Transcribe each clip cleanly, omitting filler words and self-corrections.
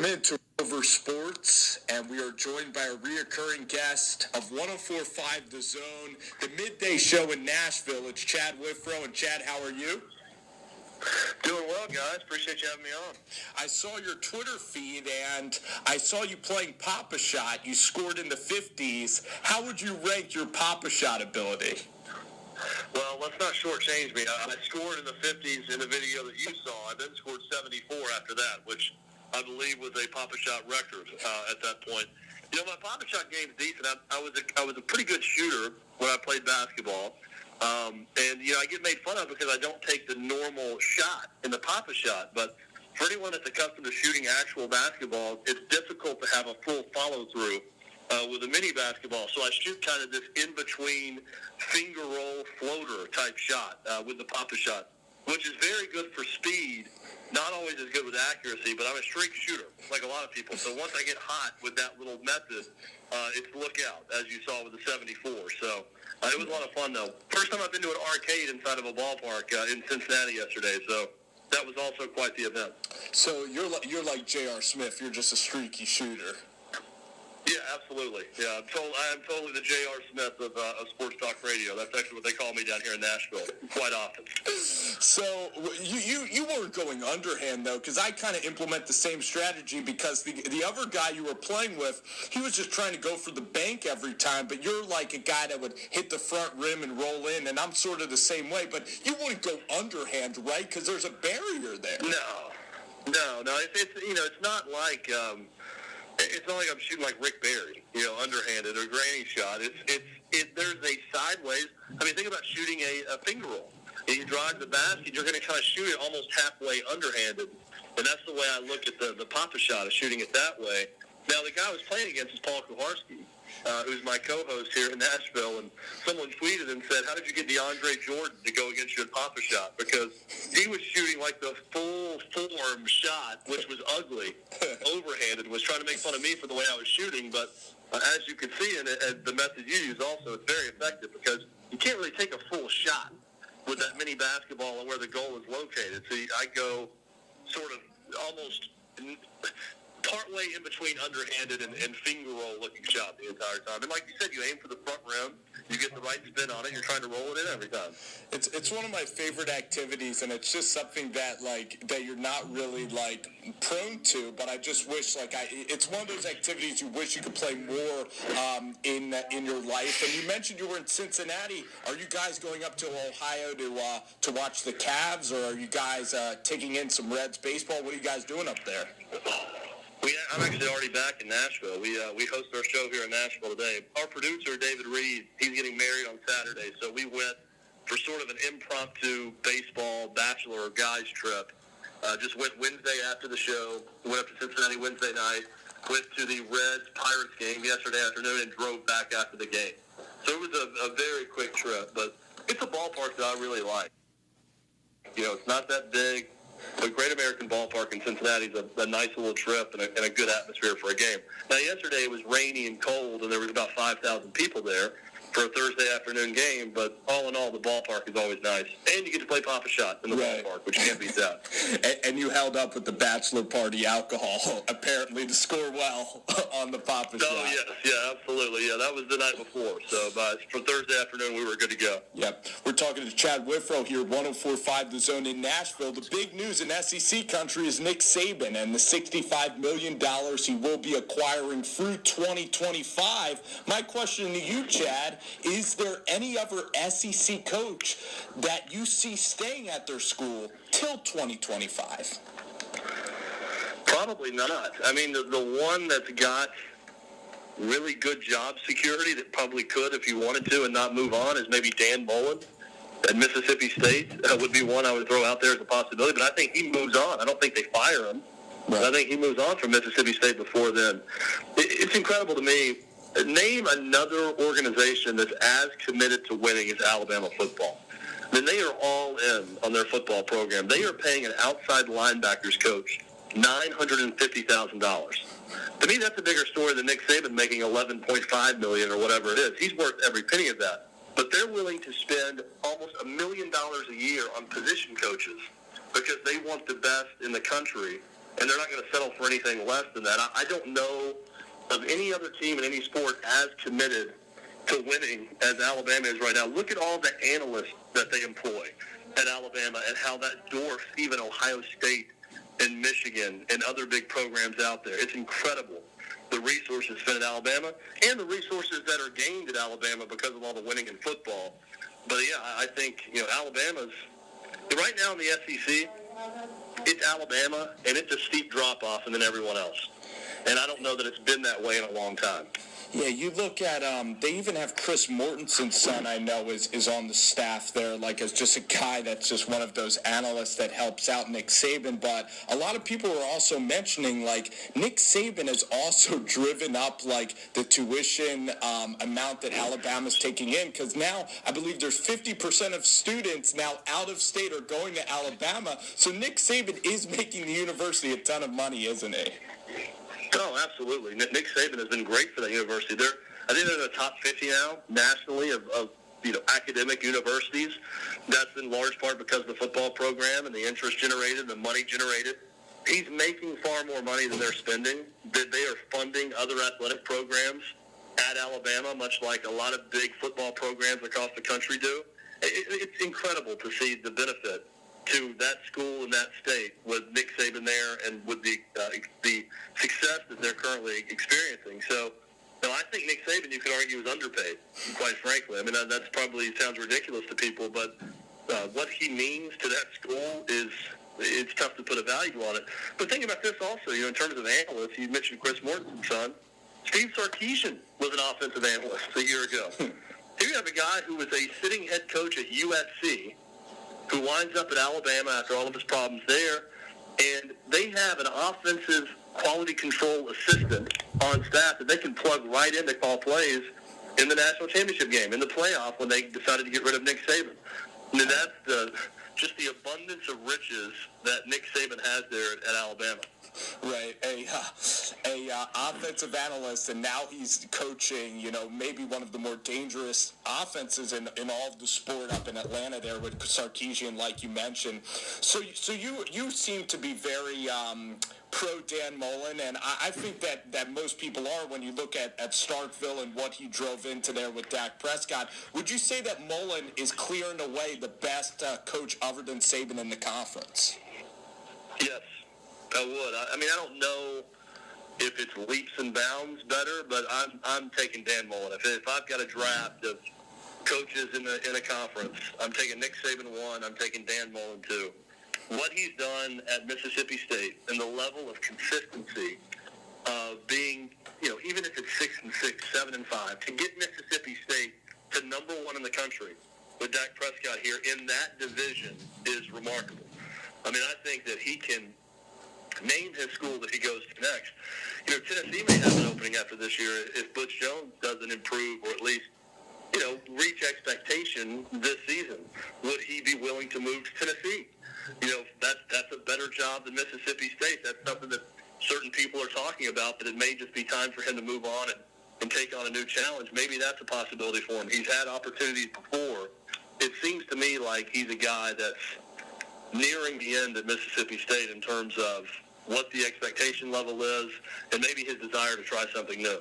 Into Over Sports, and we are joined by a reoccurring guest of 104.5 The Zone, the Midday show in Nashville. It's Schadt Withrow. And Schadt, how are you? Doing well, guys. Appreciate you having me on. I saw your Twitter feed, and I saw you playing Pop-A-Shot. You scored in the 50s. How would you rank your Pop-A-Shot ability? Well, let's not shortchange me. I scored in the 50s in the video that you saw. I then scored 74 after that, which I believe was a Pop-A-Shot record at that point. You know, my Pop-A-Shot game is decent. I was a pretty good shooter when I played basketball. And, you know, I get made fun of because I don't take the normal shot in the Pop-A-Shot. But for anyone that's accustomed to shooting actual basketball, it's difficult to have a full follow-through with a mini basketball. So I shoot kind of this in-between finger roll floater type shot with the Pop-A-Shot, which is very good for speed. Not always as good with accuracy, but I'm a streak shooter, like a lot of people. So once I get hot with that little method, it's look out, as you saw with the 74. So it was a lot of fun, though. First time I've been to an arcade inside of a ballpark in Cincinnati yesterday, so that was also quite the event. So you're like J.R. Smith. You're just a streaky shooter. Yeah, absolutely. Yeah, I'm totally the J.R. Smith of sports talk radio. That's actually what they call me down here in Nashville quite often. So you weren't going underhand, though, because I kind of implement the same strategy because the other guy you were playing with, he was just trying to go for the bank every time, but you're like a guy that would hit the front rim and roll in, and I'm sort of the same way, but you wouldn't go underhand, right? Because there's a barrier there. No. It's you know, it's not like... It's not like I'm shooting like Rick Barry, you know, underhanded or granny shot. There's a sideways. I mean, think about shooting a finger roll. If you drive the basket, you're going to kind of shoot it almost halfway underhanded, and that's the way I look at the Pop-A-Shot, is shooting it that way. Now, the guy I was playing against is Paul Kuharsky, who's my co-host here in Nashville, and someone tweeted and said, "How did you get DeAndre Jordan to go against you at Pop-A-Shot?" Because he was shooting like the full form shot, which was ugly, overhanded, was trying to make fun of me for the way I was shooting. But as you can see in the method you use also, it's very effective because you can't really take a full shot with that mini basketball and where the goal is located. So I go sort of almost partway in between underhanded and finger roll looking shot the entire time. And like you said, you aim for the front rim, you get the right spin on it, you're trying to roll it in every time. It's one of my favorite activities, and it's just something that you're not really prone to, but I just wish it's one of those activities you wish you could play more in your life. And you mentioned you were in Cincinnati. Are you guys going up to Ohio to watch the Cavs, or are you guys taking in some Reds baseball? What are you guys doing up there? I'm actually already back in Nashville. We host our show here in Nashville today. Our producer, David Reed, he's getting married on Saturday, so we went for sort of an impromptu baseball bachelor guys trip. Just went Wednesday after the show, went up to Cincinnati Wednesday night, went to the Reds-Pirates game yesterday afternoon, and drove back after the game. So it was a very quick trip, but it's a ballpark that I really like. You know, it's not that big. The Great American Ballpark in Cincinnati is a nice little trip and a good atmosphere for a game. Now, yesterday it was rainy and cold, and there was about 5,000 people there for a Thursday afternoon game, but all in all, the ballpark is always nice. And you get to play Pop-A-Shot in the ballpark, which you can't beat that. And you held up with the bachelor party alcohol, apparently, to score well on the Pop-A-Shot. Oh, yes. Yeah, absolutely. Yeah, that was the night before. So for Thursday afternoon, we were good to go. Yep. We're talking to Schadt Withrow here, 104.5 The Zone in Nashville. The big news in SEC country is Nick Saban and the $65 million he will be acquiring through 2025. My question to you, Chad, is there any other SEC coach that you see staying at their school till 2025? Probably not. I mean, the one that's got really good job security that probably could if you wanted to and not move on is maybe Dan Mullen at Mississippi State. That would be one I would throw out there as a possibility, but I think he moves on. I don't think they fire him. Right. I think he moves on from Mississippi State before then. It's incredible to me. Name another organization that's as committed to winning as Alabama football. I mean, they are all in on their football program. They are paying an outside linebackers coach $950,000. To me, that's a bigger story than Nick Saban making $11.5 million or whatever it is. He's worth every penny of that. But they're willing to spend almost $1 million a year on position coaches because they want the best in the country and they're not going to settle for anything less than that. I don't know of any other team in any sport as committed to winning as Alabama is right now. Look at all the analysts that they employ at Alabama and how that dwarfs even Ohio State and Michigan and other big programs out there. It's incredible, the resources spent at Alabama and the resources that are gained at Alabama because of all the winning in football. But, yeah, I think, Alabama's – right now in the SEC, it's Alabama, and it's a steep drop-off and then everyone else. And I don't know that it's been that way in a long time. Yeah, you look at, they even have Chris Mortensen's son, I know, is on the staff there, like as just a guy that's just one of those analysts that helps out Nick Saban. But a lot of people are also mentioning, like, Nick Saban has also driven up, like, the tuition amount that Alabama's taking in, because now I believe there's 50% of students now out of state are going to Alabama. So Nick Saban is making the university a ton of money, isn't he? Oh, absolutely. Nick Saban has been great for that university. I think they're in the top 50 now nationally of academic universities. That's in large part because of the football program and the interest generated, the money generated. He's making far more money than they're spending. They are funding other athletic programs at Alabama, much like a lot of big football programs across the country do. It's incredible to see the benefit to that school and that state with Nick Saban there and with the success that they're currently experiencing. So, I think Nick Saban, you could argue, is underpaid, quite frankly. I mean, that's probably sounds ridiculous to people, but what he means to that school it's tough to put a value on it. But think about this also, in terms of analysts, you mentioned Chris Mortensen's son. Steve Sarkisian was an offensive analyst a year ago. Here you have a guy who was a sitting head coach at USC, who winds up at Alabama after all of his problems there, and they have an offensive quality control assistant on staff that they can plug right in to call plays in the national championship game, in the playoff when they decided to get rid of Nick Saban. I mean, that's just the abundance of riches that Nick Saban has there at Alabama. Right, a offensive analyst, and now he's coaching, maybe one of the more dangerous offenses in all of the sport up in Atlanta there with Sarkisian, like you mentioned. So you seem to be very pro Dan Mullen, and I think that most people are when you look at Starkville and what he drove into there with Dak Prescott. Would you say that Mullen is clearing away the best coach other than Saban in the conference? Yes. I would. I mean, I don't know if it's leaps and bounds better, but I'm taking Dan Mullen. If I've got a draft of coaches in a conference, I'm taking Nick Saban 1. I'm taking Dan Mullen 2. What he's done at Mississippi State and the level of consistency of being, even if it's 6-6, 7-5, to get Mississippi State to number 1 in the country with Dak Prescott here in that division is remarkable. I mean, I think that he can name his school that he goes to next. Tennessee may have an opening after this year if Butch Jones doesn't improve or at least, reach expectation this season. Would he be willing to move to Tennessee? That's a better job than Mississippi State. That's something that certain people are talking about, that it may just be time for him to move on and take on a new challenge. Maybe that's a possibility for him. He's had opportunities before. It seems to me like he's a guy that's nearing the end at Mississippi State in terms of what the expectation level is and maybe his desire to try something new.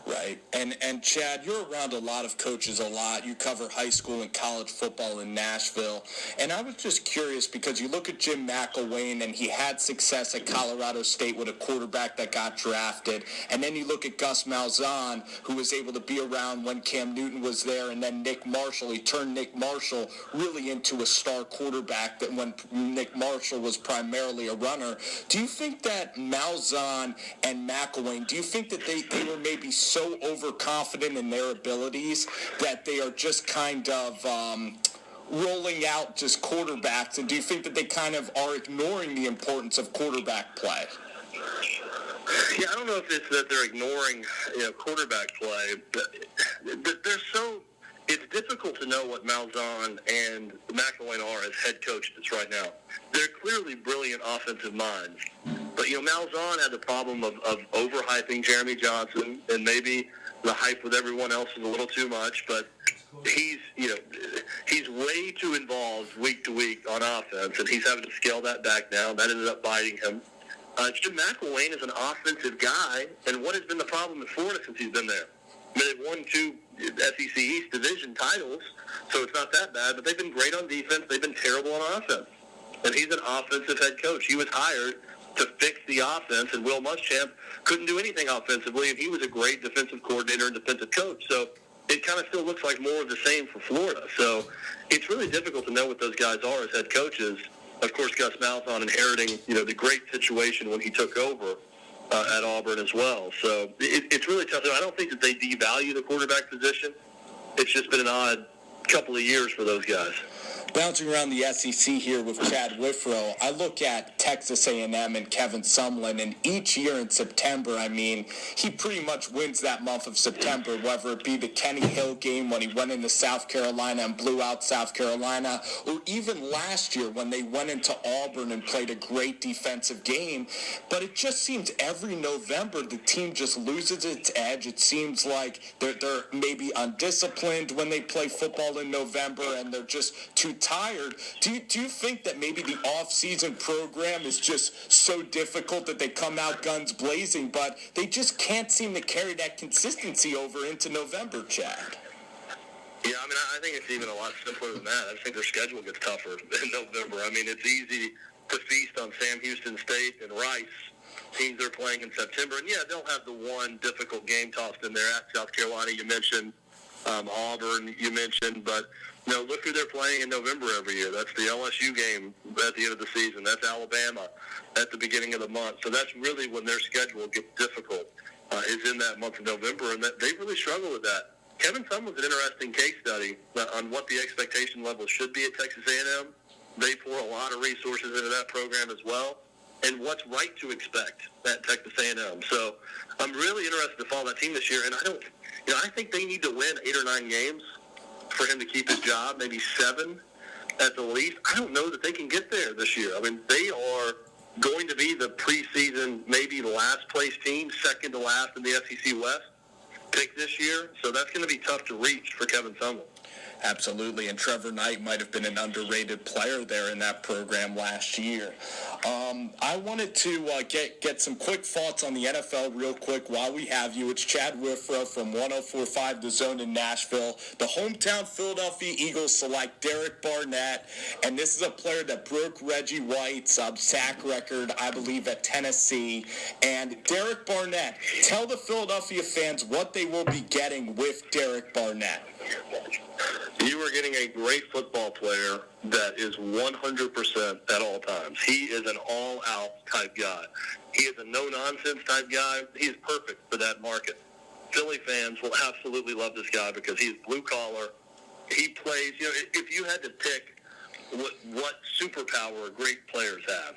Right. And Chad, you're around a lot of coaches a lot. You cover high school and college football in Nashville. And I was just curious because you look at Jim McElwain, and he had success at Colorado State with a quarterback that got drafted. And then you look at Gus Malzahn, who was able to be around when Cam Newton was there, and then Nick Marshall. He turned Nick Marshall really into a star quarterback that when Nick Marshall was primarily a runner. Do you think that Malzahn and McElwain, do you think that they were maybe so overconfident in their abilities that they are just kind of rolling out just quarterbacks? And do you think that they kind of are ignoring the importance of quarterback play? Yeah, I don't know if it's that they're ignoring quarterback play, but they're so. It's difficult to know what Malzahn and McElwain are as head coaches right now. They're clearly brilliant offensive minds. But, Malzahn had the problem of overhyping Jeremy Johnson, and maybe the hype with everyone else is a little too much, but he's way too involved week to week on offense, and he's having to scale that back now. That ended up biting him. Jim McElwain is an offensive guy, and what has been the problem in Florida since he's been there? I mean, they've won 2 SEC East Division titles, so it's not that bad, but they've been great on defense. They've been terrible on offense. And he's an offensive head coach. He was hired to fix the offense, and Will Muschamp couldn't do anything offensively, and he was a great defensive coordinator and defensive coach. So it kind of still looks like more of the same for Florida. So it's really difficult to know what those guys are as head coaches. Of course, Gus Malzahn inheriting, the great situation when he took over at Auburn as well. So it's really tough. I don't think that they devalue the quarterback position. It's just been an odd couple of years for those guys. Bouncing around the SEC here with Chad Withrow, I look at Texas A&M and Kevin Sumlin, and each year in September, he pretty much wins that month of September, whether it be the Kenny Hill game when he went into South Carolina and blew out South Carolina, or even last year when they went into Auburn and played a great defensive game. But it just seems every November the team just loses its edge. It seems like they're maybe undisciplined when they play football in November, and they're just too tired. Do you think that maybe the off-season program is just so difficult that they come out guns blazing, but they just can't seem to carry that consistency over into November, Chad? Yeah, I think it's even a lot simpler than that. I just think their schedule gets tougher in November. It's easy to feast on Sam Houston State and Rice, teams they're playing in September. And, yeah, they'll have the one difficult game tossed in there at South Carolina. You mentioned Auburn, you mentioned, but look who they're playing in November every year. That's the LSU game at the end of the season. That's Alabama at the beginning of the month. So that's really when their schedule gets difficult, is in that month of November, and they really struggle with that. Kevin Sumlin's an interesting case study on what the expectation level should be at Texas A&M. They pour a lot of resources into that program as well, and what's right to expect at Texas A&M. So I'm really interested to follow that team this year, and I think they need to win 8 or 9 games for him to keep his job, maybe 7 at the least. I don't know that they can get there this year. They are going to be the preseason, maybe last place team, second to last in the SEC West pick this year. So that's going to be tough to reach for Kevin Sumlin. Absolutely, and Trevor Knight might have been an underrated player there in that program last year. I wanted to get some quick thoughts on the NFL real quick while we have you. It's Chad Withrow from 104.5 The Zone in Nashville. The hometown Philadelphia Eagles select Derek Barnett, and this is a player that broke Reggie White's sack record, I believe, at Tennessee. And Derek Barnett, tell the Philadelphia fans what they will be getting with Derek Barnett. You are getting a great football player that is 100% at all times. He is an all-out type guy. He is a no-nonsense type guy. He is perfect for that market. Philly fans will absolutely love this guy because he's blue-collar. He plays, if you had to pick what superpower great players have,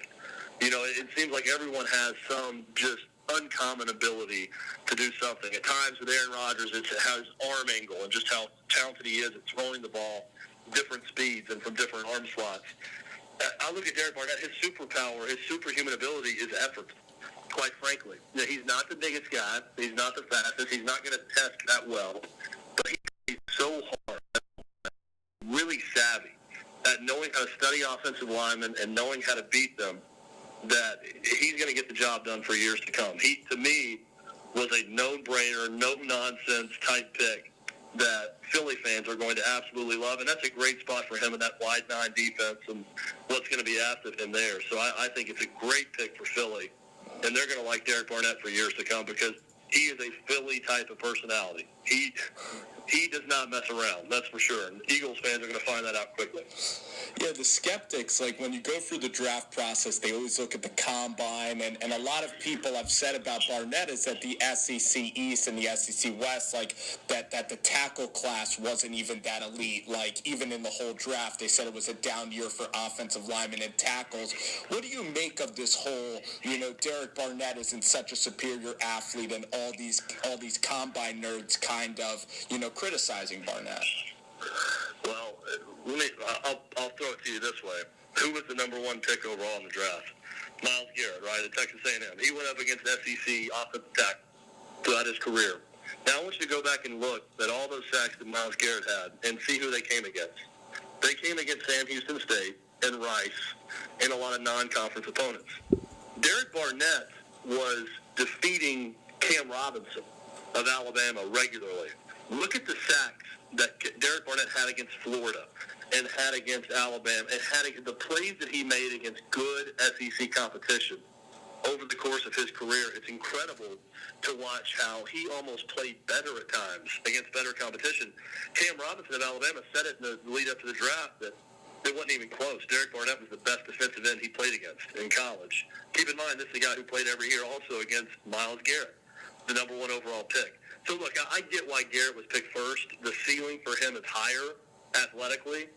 it seems like everyone has some just uncommon ability to do something. At times with Aaron Rodgers, it has arm angle and just how talented he is at throwing the ball, different speeds and from different arm slots. I look at Derek Barnett, his superpower, his superhuman ability is effort, quite frankly. He's not the biggest guy. He's not the fastest. He's not going to test that well. But he's so hard, really savvy at knowing how to study offensive linemen and knowing how to beat them, that he's going to get the job done for years to come. He, to me, was a no-brainer, no-nonsense type pick that Philly fans are going to absolutely love, and that's a great spot for him in that wide 9 defense and what's going to be asked of him there. So I think it's a great pick for Philly, and they're going to like Derek Barnett for years to come because he is a Philly type of personality. He does not mess around, that's for sure. And Eagles fans are going to find that out quickly. Yeah, the skeptics, when you go through the draft process, they always look at the combine, and a lot of people have said about Barnett is that the SEC East and the SEC West, that the tackle class wasn't even that elite. Even in the whole draft, they said it was a down year for offensive linemen and tackles. What do you make of this whole, Derek Barnett isn't such a superior athlete, and all these combine nerds kind of, criticizing Barnett? Well, I'll throw it to you this way. Who was the number 1 pick overall in the draft? Myles Garrett, right, at Texas A&M. He went up against SEC offensive tackle throughout his career. Now I want you to go back and look at all those sacks that Myles Garrett had and see who they came against. They came against Sam Houston State and Rice and a lot of non-conference opponents. Derek Barnett Barnett was defeating Cam Robinson of Alabama regularly. Look at the sacks that Derek Barnett had against Florida and had against Alabama and had the plays that he made against good SEC competition over the course of his career. It's incredible to watch how he almost played better at times against better competition. Cam Robinson of Alabama said it in the lead up to the draft that it wasn't even close. Derek Barnett was the best defensive end he played against in college. Keep in mind, this is a guy who played every year also against Myles Garrett, the number 1 overall pick. So, look, I get why Garrett was picked first. The ceiling for him is higher athletically,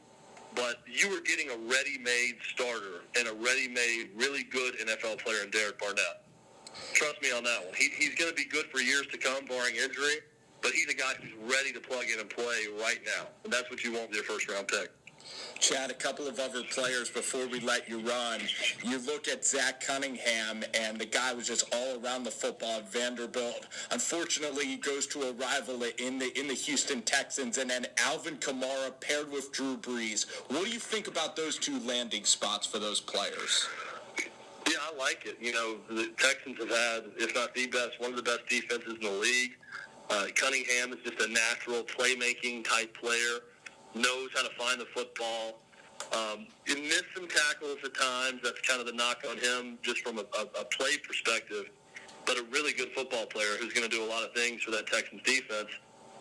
but you were getting a ready-made starter and a ready-made, really good NFL player in Derek Barnett. Trust me on that one. He's going to be good for years to come, barring injury, but he's a guy who's ready to plug in and play right now, and that's what you want with your first-round pick. Schadt, a couple of other players before we let you run. You look at Zach Cunningham, and the guy was just all around the football at Vanderbilt. Unfortunately, he goes to a rival in the Houston Texans, and then Alvin Kamara paired with Drew Brees. What do you think about those two landing spots for those players? Yeah, I like it. You know, the Texans have had, if not the best, one of the best defenses in the league. Cunningham is just a natural playmaking type player. Knows how to find the football. He missed some tackles at times. That's kind of the knock on him just from a play perspective. But a really good football player who's going to do a lot of things for that Texans defense.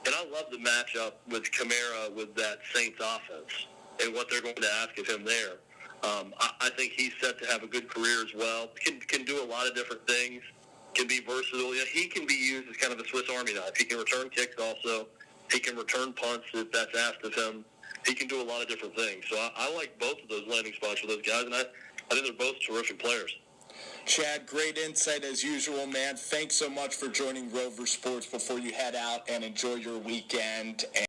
And I love the matchup with Kamara with that Saints offense and what they're going to ask of him there. I think he's set to have a good career as well. Can do a lot of different things. Can be versatile. Yeah, he can be used as kind of a Swiss Army knife. He can return kicks also. He can return punts if that's asked of him. He can do a lot of different things. So I like both of those landing spots for those guys, and I think they're both terrific players. Schadt, great insight as usual, man. Thanks so much for joining Rover Sports before you head out, and enjoy your weekend.